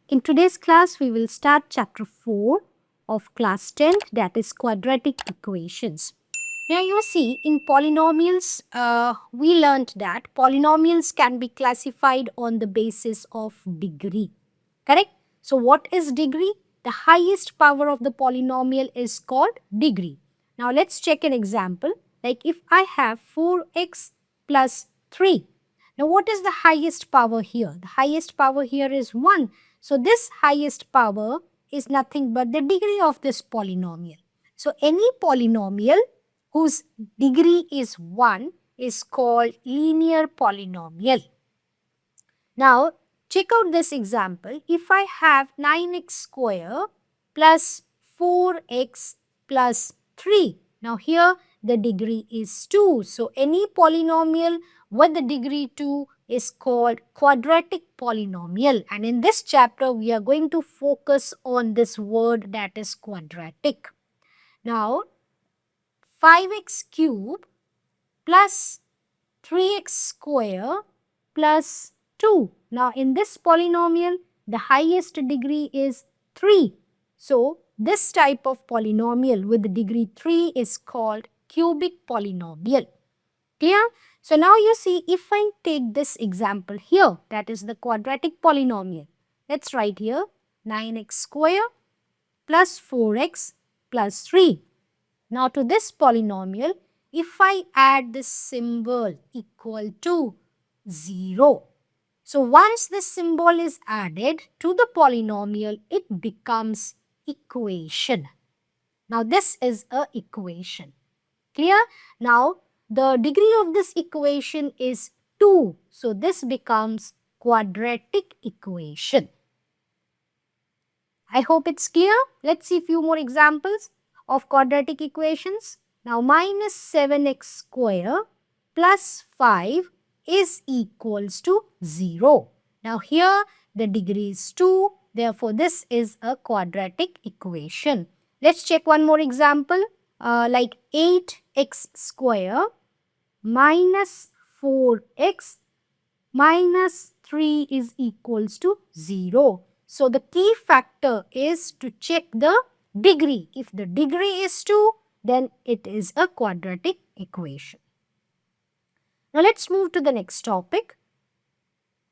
In today's class, we will start chapter 4 of class 10, that is quadratic equations. Now you see in polynomials, we learned that polynomials can be classified on the basis of degree, correct? So what is degree? The highest power of the polynomial is called degree. Now let's check an example. Like if I have 4x plus 3. Now what is the highest power here? The highest power here is 1. So this highest power is nothing but the degree of this polynomial. So any polynomial whose degree is 1 is called linear polynomial. Now check out this example. If I have 9x square plus 4x plus 3. Now here the degree is 2. So any polynomial with the degree 2 is called quadratic polynomial. And in this chapter we are going to focus on this word, that is quadratic. Now 5x cube plus 3x square plus 2. Now in this polynomial, the highest degree is 3. So this type of polynomial with degree 3 is called cubic polynomial. Clear? So now you see, if I take this example here, that is the quadratic polynomial. Let's write here 9x square plus 4x plus 3. Now to this polynomial, if I add this symbol equal to 0. So once this symbol is added to the polynomial, it becomes equation. Now this is a equation. Clear? Now the degree of this equation is 2. So this becomes quadratic equation. I hope it's clear. Let's see a few more examples of quadratic equations. Now minus 7x square plus 5 is equals to 0. Now here the degree is 2. Therefore this is a quadratic equation. Let's check one more example. Like 8x square minus 4x minus 3 is equals to 0. So the key factor is to check the degree. If the degree is 2, then it is a quadratic equation. Now let's move to the next topic.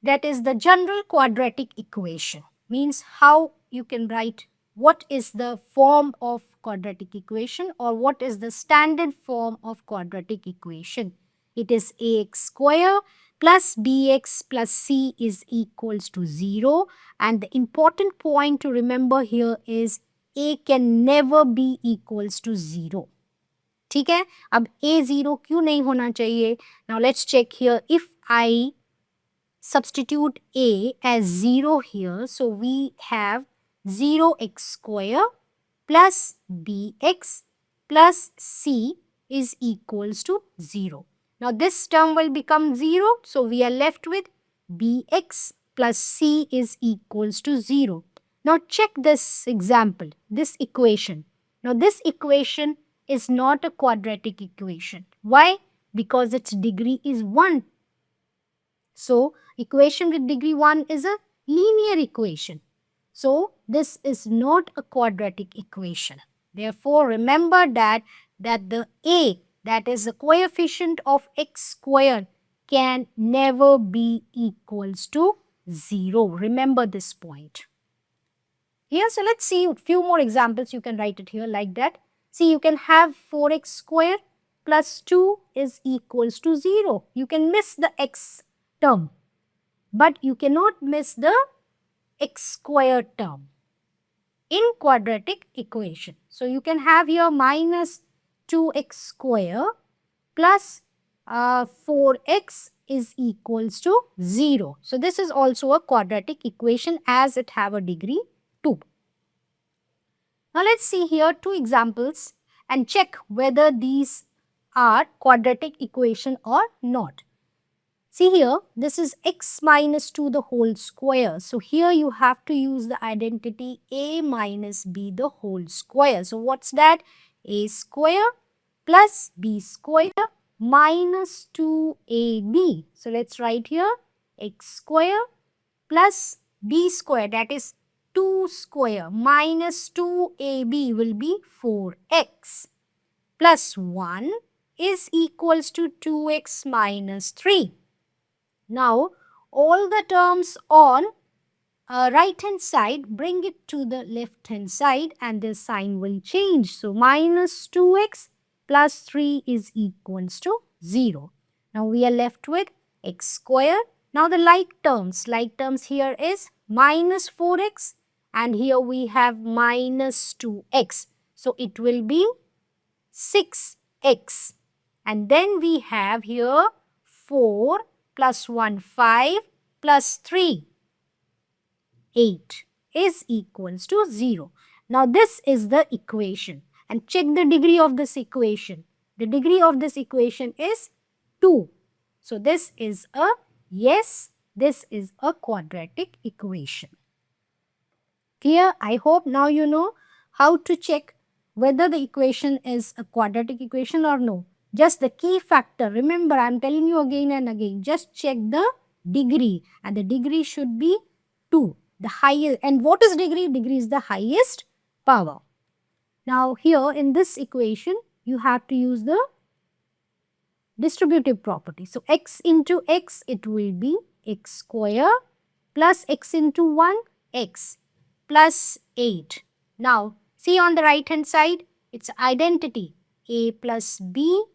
That is the general quadratic equation. Means how you can write what is the form of quadratic equation or what is the standard form of quadratic equation. It is ax square plus bx plus c is equals to 0, and the important point to remember here is a can never be equals to 0. ठीक है, अब a 0 क्यों नहीं होना चाहिए? Now let's check here. If I substitute a as 0 here, so we have 0x square plus bx plus c is equals to 0. Now this term will become 0, so we are left with bx plus c is equals to 0. Now check this example, this equation. Now this equation is not a quadratic equation. Why? Because its degree is 1. So equation with degree 1 is a linear equation. So this is not a quadratic equation. Therefore, remember that the a, that is the coefficient of x square, can never be equals to 0. Remember this point. Here, so let's see a few more examples. You can write it here like that. See, you can have 4x square plus 2 is equals to 0. You can miss the x term, but you cannot miss the x square term in quadratic equation. So you can have here minus 2x square plus 4x is equals to 0. So this is also a quadratic equation as it have a degree 2. Now let's see here two examples and check whether these are quadratic equation or not. See here, this is x minus 2 the whole square. So here you have to use the identity a minus b the whole square. So what's that? A square plus b square minus 2ab. So let's write here x square plus b square, that is 2 square minus 2ab will be 4x plus 1 is equals to 2x minus 3. Now, all the terms on right hand side, bring it to the left hand side and the sign will change. So, minus 2x plus 3 is equals to 0. Now, we are left with x square. Now, the like terms here is minus 4x and here we have minus 2x. So, it will be 6x. And then we have here 4 plus 1, 5 plus 3. 8 is equals to 0. Now this is the equation and check the degree of this equation. The degree of this equation is 2. So this is a yes, this is a quadratic equation. Clear? I hope now you know how to check whether the equation is a quadratic equation or no. Just the key factor. Remember, I am telling you again and again. Just check the degree and the degree should be 2. The highest, and what is degree? Degree is the highest power. Now here in this equation, you have to use the distributive property. So x into x, it will be x square plus x into 1, x plus 8. Now see on the right hand side, it's identity a plus b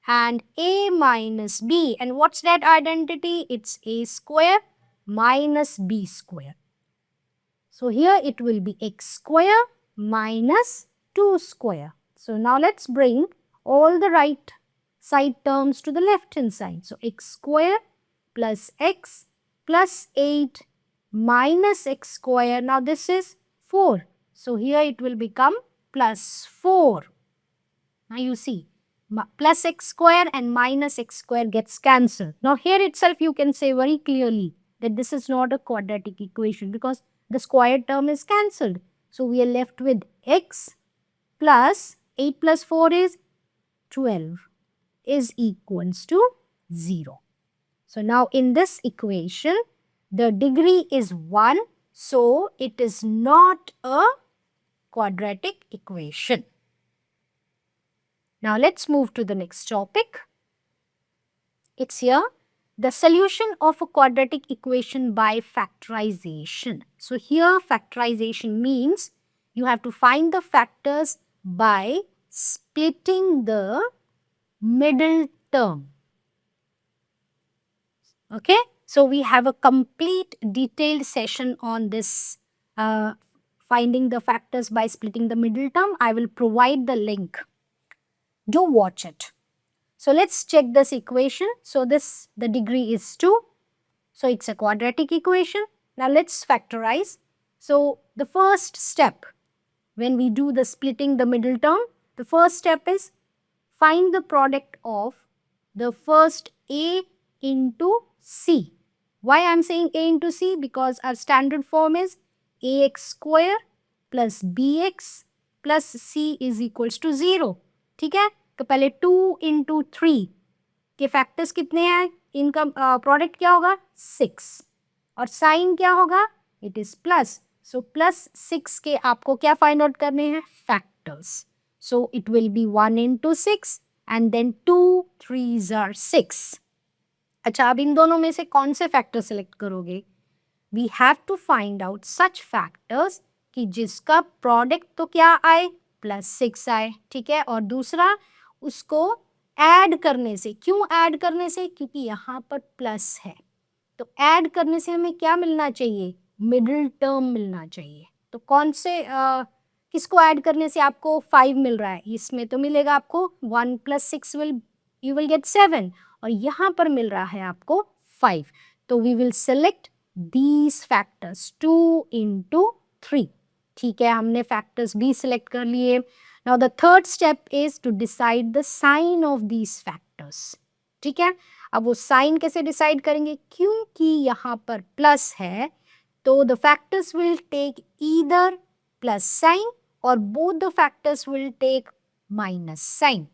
and a minus b. And what's that identity? It's a square minus b square. So here it will be x square minus 2 square. So now let's bring all the right side terms to the left hand side. So x square plus x plus 8 minus x square. Now this is 4. So here it will become plus 4. Now you see plus x square and minus x square gets cancelled. Now here itself you can say very clearly that this is not a quadratic equation because the square term is cancelled. So we are left with x plus 8 plus 4 is 12 is equals to 0. So now in this equation, the degree is 1. So it is not a quadratic equation. Now let's move to the next topic. It's here. The solution of a quadratic equation by factorization. So here factorization means you have to find the factors by splitting the middle term. Okay, so we have a complete detailed session on this finding the factors by splitting the middle term. I will provide the link. Do watch it. So let's check this equation. So the degree is 2. So it's a quadratic equation. Now let's factorize. So the first step when we do the splitting the middle term, the first step is find the product of the first a into c. Why I am saying a into c? Because our standard form is ax square plus bx plus c is equals to 0. ठीक है, तो पहले 2 into 3 के factors कितने हैं? इनका product क्या होगा? 6 और साइन क्या होगा? It is plus. So plus 6 के आपको क्या फाइंड आउट करने हैं? Factors. So it will be 1 into 6 and then 2 3s are 6. अच्छा, अब इन दोनों में से कौन से फैक्टर सेलेक्ट करोगे? We have to find out such factors कि जिसका प्रोडक्ट तो क्या आए? प्लस 6 आए. ठीक है, और दूसरा उसको ऐड करने से. क्यों ऐड करने से? क्योंकि यहाँ पर प्लस है. तो ऐड करने से हमें क्या मिलना चाहिए? मिडिल टर्म मिलना चाहिए. तो कौन से किसको ऐड करने से आपको 5 मिल रहा है? इसमें तो मिलेगा आपको 1 plus 6 you will get 7 और यहाँ पर मिल रहा है आपको 5. तो we will select these factors 2 into 3. ठीक है, हमने फैक्टर्स भी सिलेक्ट कर लिए. Now the third step is to decide the sign of these factors. ठीक है, अब वो साइन कैसे डिसाइड करेंगे? क्योंकि यहाँ पर प्लस है तो the factors will take either plus sign or both the factors will take minus sign.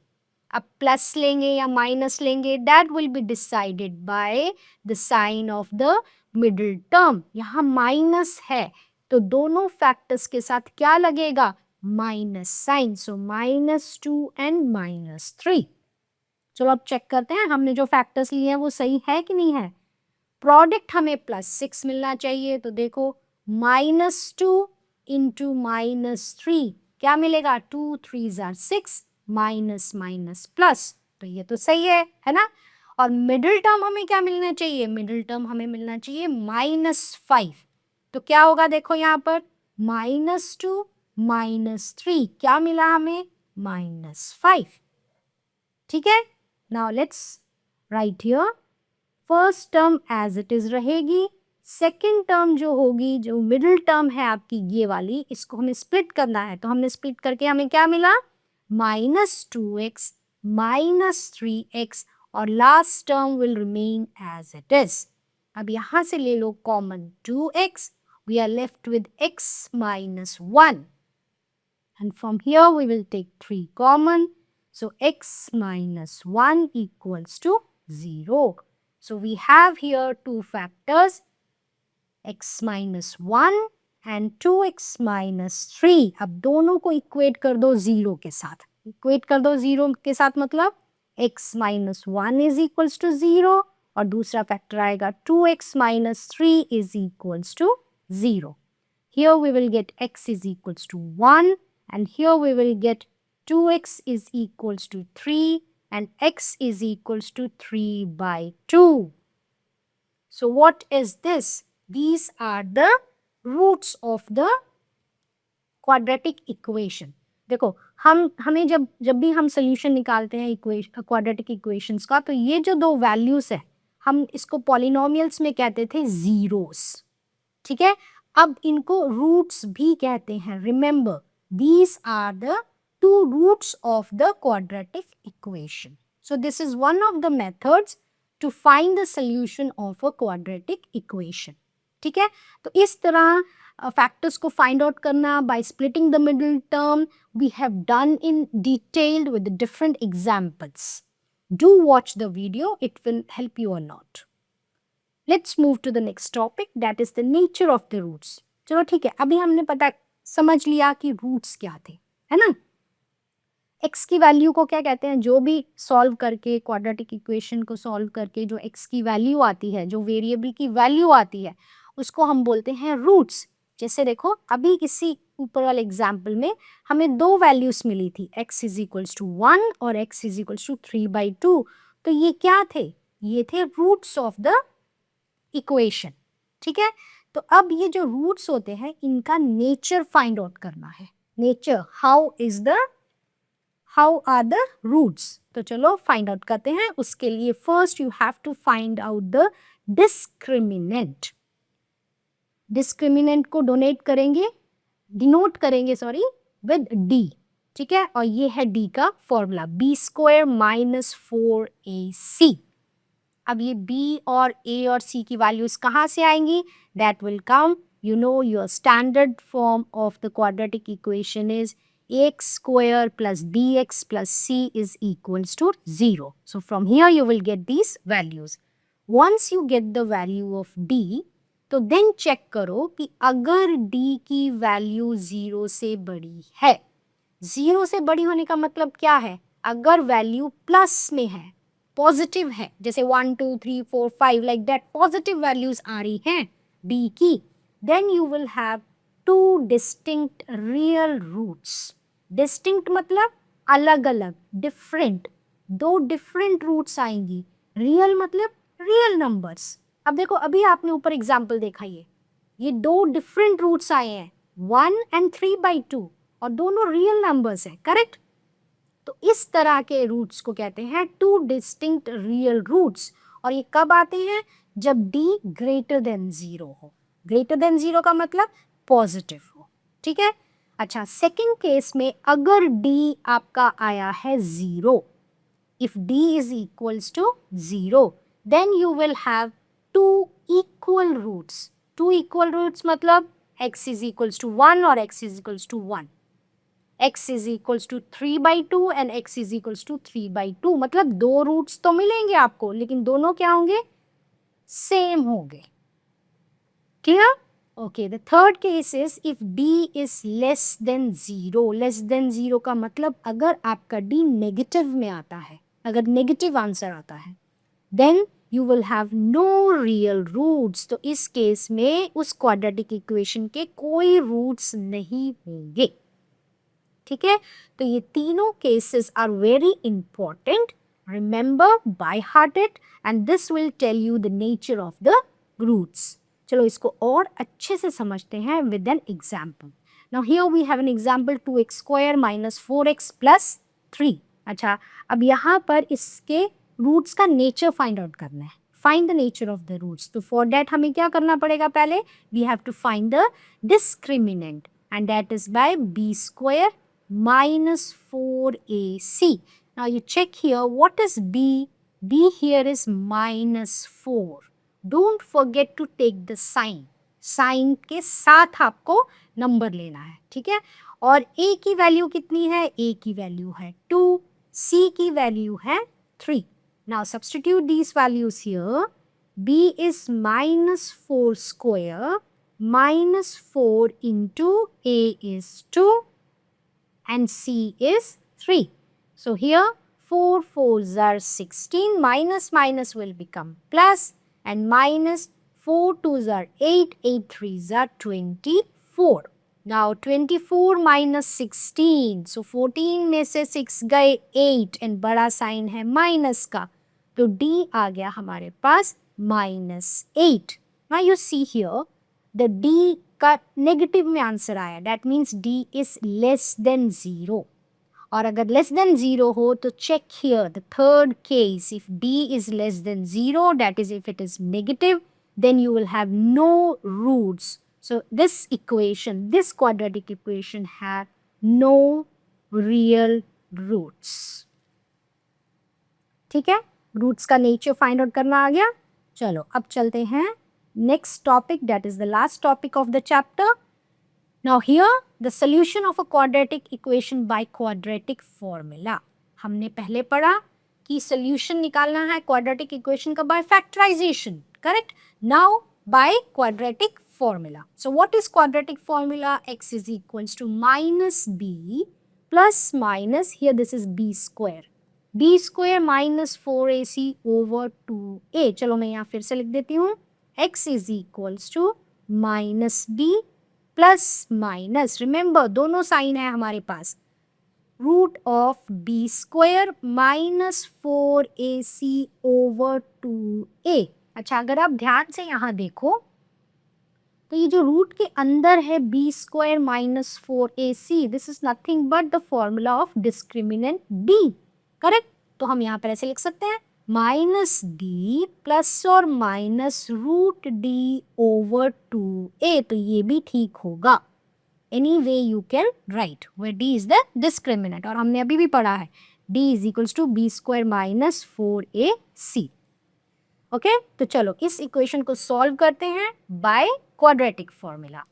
अब प्लस लेंगे या माइनस लेंगे, that will be decided by the sign of the middle term. यहाँ माइनस है तो दोनों फैक्टर्स के साथ क्या लगेगा, माइनस साइन, सो -2 एंड -3। चलो अब चेक करते हैं हमने जो फैक्टर्स लिए हैं वो सही है कि नहीं है। प्रोडक्ट हमें +6 मिलना चाहिए, तो देखो -2 इंटू -3 क्या मिलेगा, 2 3 आर 6, माइनस माइनस प्लस, तो ये तो सही है ना। और मिडिल टर्म हमें क्या मिलना चाहिए, मिडिल टर्म हमें मिलना चाहिए -5, तो क्या होगा देखो यहाँ पर -2 -3 क्या मिला हमें, -5। ठीक है, now let's write here first term as it is रहेगी, सेकेंड टर्म जो होगी, जो मिडिल टर्म है आपकी ये वाली, इसको हमें स्प्लिट करना है, तो हमने स्प्लिट करके हमें क्या मिला, -2x -3x, और last term will remain as it is. अब यहां से ले लो common 2x, we are left with x -1, and from here we will take 3 common, so x -1 equals to 0. So we have here two factors, x -1 and 2x -3. अब दोनों को equate कर दो 0 के साथ, इक्वेट कर दो 0 के साथ, मतलब x -1 is equals to 0 और दूसरा फैक्टर आएगा 2x -3 is equals to 0. Here we will get x is equals to 1, and here we will get 2x is equals to 3 and x is equals to 3 by 2. So what is this? These are the roots of the quadratic equation. देखो हमें जब भी हम solution निकालते हैं quadratic equations का, तो ये जो दो वैल्यूज है हम इसको पॉलिनोमियल्स में कहते थे जीरोस। ठीक है, अब इनको रूट्स भी कहते हैं। Remember these are the two roots of the quadratic equation. So this is one of the methods to find the solution of a quadratic equation. ठीक है, तो इस तरह factors को find out करना by splitting the middle term we have done in detailed with the different examples. Do watch the video, it will help you a lot. Let's move to the next topic, that is the nature of the roots. चलो ठीक है, अभी हमने पता समझ लिया कि roots क्या थे, है ना। x की वैल्यू को क्या कहते हैं, जो भी सॉल्व करके क्वाड्रेटिक इक्वेशन को सॉल्व करके जो x की वैल्यू आती है, जो वेरिएबल की वैल्यू आती है, उसको हम बोलते हैं रूट्स। जैसे देखो अभी इसी ऊपर वाले एग्जाम्पल में हमें दो वैल्यूज मिली थी, x इज इक्वल्स टू 1 और x इज इक्वल्स टू 3/2, तो ये क्या थे, ये थे रूट्स ऑफ द इक्वेशन। ठीक है, तो अब ये जो रूट्स होते हैं इनका नेचर फाइंड आउट करना है। Nature, how are the roots, तो चलो फाइंड आउट करते हैं। उसके लिए first you have to find out the discriminant. Discriminant को डिनोट करेंगे विद d। ठीक है, और ये है d का फॉर्मूला, b² - 4ac। अब ये b और a और c की वैल्यूज कहाँ से आएंगी, that will come, you know your standard form of the quadratic equation is ax² plus bx plus c is equals to 0. So from here you will get these values. Once you get the value of d, तो then check करो कि अगर d की value 0 से बड़ी है, 0 से बड़ी होने का मतलब क्या है, अगर वैल्यू प्लस में है, पॉजिटिव है, जैसे 1 2 3 4 5 लाइक दैट पॉजिटिव वैल्यूज आ रही हैं d की, then you will have two distinct real roots. Distinct मतलब अलग अलग, different, दो different roots आएंगी। real मतलब real numbers। अब देखो अभी आपने ऊपर एग्जाम्पल देखा, ये दो different roots आए हैं, 1 and 3/2, और दोनों real numbers हैं, करेक्ट। तो इस तरह के रूट्स को कहते हैं टू डिस्टिंक्ट रियल रूट्स, और ये कब आते हैं, जब d ग्रेटर देन 0 हो। ग्रेटर देन 0 का मतलब पॉजिटिव हो। ठीक है, अच्छा सेकंड केस में अगर d आपका आया है 0, if d is equals to 0, then you will have two equal roots. Two equal roots मतलब x इज इक्वल्स टू 1 और x is equals to 1, x is equals to 3/2 and x is equals to 3/2, मतलब दो roots तो मिलेंगे आपको, लेकिन दोनों क्या होंगे, सेम होंगे। Clear. Okay, the third case is if d is less than 0. Less than 0 का मतलब अगर आपका d नेगेटिव में आता है, अगर नेगेटिव आंसर आता है, then you will have no real roots. तो इस केस में उस क्वाड्रेटिक इक्वेशन के कोई रूट्स नहीं होंगे. ठीक है, तो ये तीनों cases are very important. Remember, by heart it, and this will tell you the nature of the roots. चलो इसको और अच्छे से समझते हैं with an example. Now here we have an example 2x square minus 4x plus 3. अच्छा, अब यहाँ पर इसके रूट्स का नेचर फाइंड आउट करना है. Find the nature of the roots. तो फॉर दैट हमें क्या करना पड़ेगा? पहले we have to find the discriminant, and that is by b square minus 4ac. Now you check here, what is b? b here is minus 4. Don't forget to take the sign. Sign के साथ आपको number लेना है. ठीक है, और a की value कितनी है? a की वैल्यू है 2, c की वैल्यू है 3. Now substitute these values here. b is minus 4 square minus 4 into a is 2 and c is 3. So here 4 4s are 16, minus minus will become plus, and minus 4 2s are 8, 8 3s are 24. Now 24 minus 16, so 14 में से 6 गए 8 and बड़ा sign है minus का, तो d आ गया हमारे पास -8. Now you see here the d का नेगेटिव में आंसर आया, that means d is less than 0. और अगर लेस देन 0 हो तो check here the third case. If d is less than 0, that is if it is negative, then you will have no roots. So this equation, this quadratic equation had no real roots. ठीक है, roots का nature find out करना आ गया. चलो अब चलते हैं next topic, that is the last topic of the chapter. Now here the solution of a quadratic equation by quadratic formula. हमने पहले पढ़ा कि solution निकालना है quadratic equation का by factorization, correct? Now by quadratic formula. So what is quadratic formula? X is equals to minus b plus minus, here this is b square. b square minus 4ac over 2a. चलो मैं यहाँ फिर से लिख देती हूँ. x is equals to minus b plus minus, remember दोनों sign है हमारे पास, root of b square minus 4ac over 2a. अच्छा, अगर आप ध्यान से यहाँ देखो तो ये जो रूट के अंदर है b square minus 4ac, this is nothing but the formula of discriminant d, correct? तो हम यहाँ पर ऐसे लिख सकते हैं माइनस डी प्लस और minus root D over 2a. तो ये भी ठीक होगा. Anyway you can write where d is the discriminant, और हमने अभी भी पढ़ा है d is equals to B square minus 4ac. Okay, तो चलो इस इक्वेशन को सॉल्व करते हैं by quadratic formula.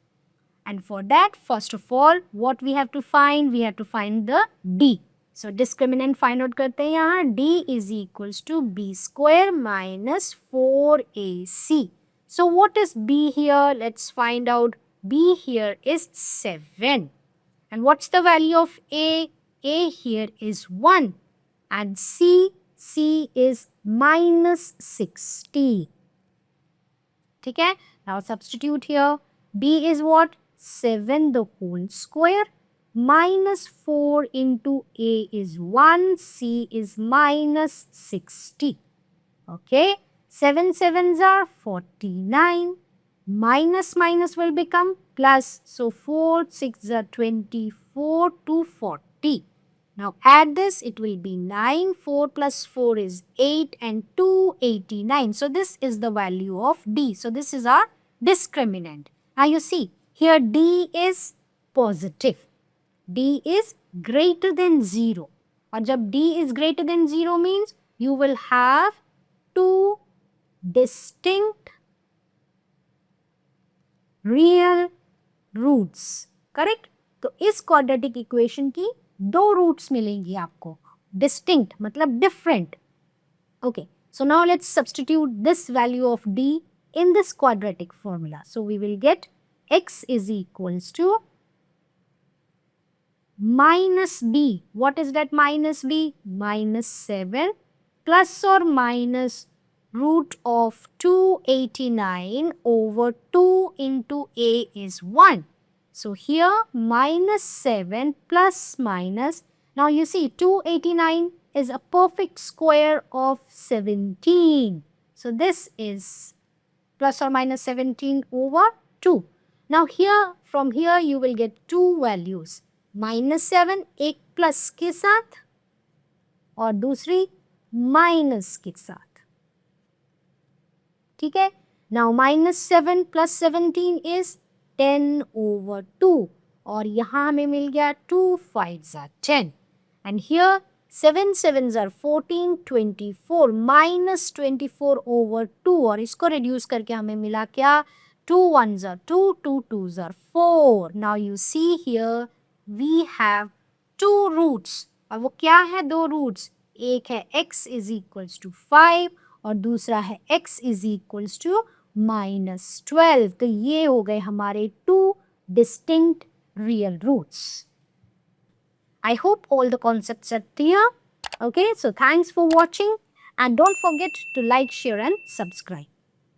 And for that first of all what we have to find the d. So discriminant find out करते हैं यहाँ. d is equals to b square minus 4ac. So what is b here? Let's find out. b here is 7. And what's the value of a? a here is 1. And c is minus 60. ठीक है? Now substitute here. b is what? 7 the whole square. Minus 4 into a is 1, c is minus 60. Okay, 7 7s are 49. Minus minus will become plus. So 4 6 are 24 to 40. Now add this, it will be 9. 4 plus 4 is 8 and 2 89. So this is the value of d. So this is our discriminant. Now you see here d is positive. d is greater than 0. और जब d is greater than 0 means you will have two distinct real roots, correct? तो इस quadratic equation की दो roots मिलेंगी आपको. Distinct मतलब different. Okay, so now let's substitute this value of d in this quadratic formula. So we will get x is equals to minus b. What is that minus b? Minus 7 plus or minus root of 289 over 2 into a is 1. So here minus 7 plus minus. Now you see 289 is a perfect square of 17. So this is plus or minus 17 over 2. Now here, from here you will get two values. Minus 7 एक plus के साथ और दूसरी minus के साथ. ठीक है. Now minus 7 plus 17 is 10 over 2 और यहाँ हमें मिल गया 2 5s are 10 and here 7 7s are 14 24 minus 24 over 2 और इसको reduce करके हमें मिला क्या 2 1s are 2 2 2s are 4. Now you see here we have two roots और वो क्या है दो roots. एक है x is equals to 5 और दूसरा है x is equals to minus 12. तो ये हो गए हमारे two distinct real roots. I hope all the concepts are clear. Okay, so thanks for watching and don't forget to like, share and subscribe.